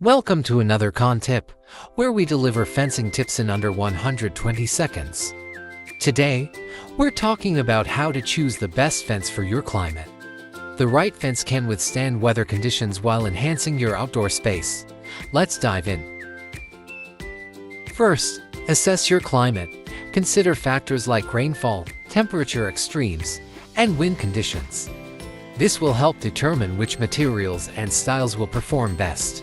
Welcome to another CAAN tip, where we deliver fencing tips in under 120 seconds. Today, we're talking about how to choose the best fence for your climate. The right fence can withstand weather conditions while enhancing your outdoor space. Let's dive in. First, assess your climate. Consider factors like rainfall, temperature extremes, and wind conditions. This will help determine which materials and styles will perform best.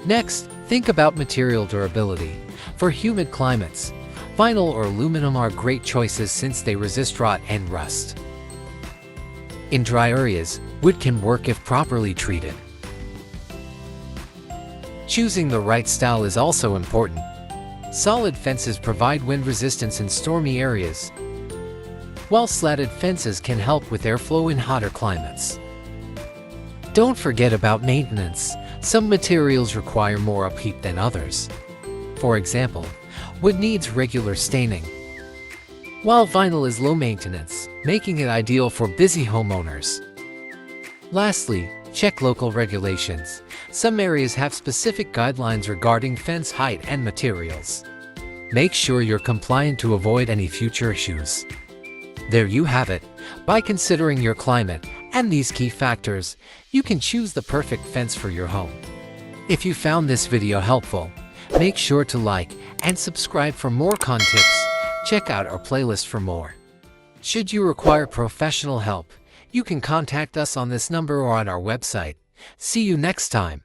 Next, think about material durability. For humid climates, vinyl or aluminum are great choices since they resist rot and rust. In dry areas, wood can work if properly treated. Choosing the right style is also important. Solid fences provide wind resistance in stormy areas, while slatted fences can help with airflow in hotter climates. Don't forget about maintenance. Some materials require more upkeep than others. For example, wood needs regular staining, while vinyl is low maintenance, making it ideal for busy homeowners. Lastly, check local regulations. Some areas have specific guidelines regarding fence height and materials. Make sure you're compliant to avoid any future issues. There you have it. By considering your climate and these key factors, you can choose the perfect fence for your home. If you found this video helpful, make sure to like and subscribe for more CAAN tips. Check out our playlist for more. Should you require professional help, you can contact us on this number or on our website. See you next time.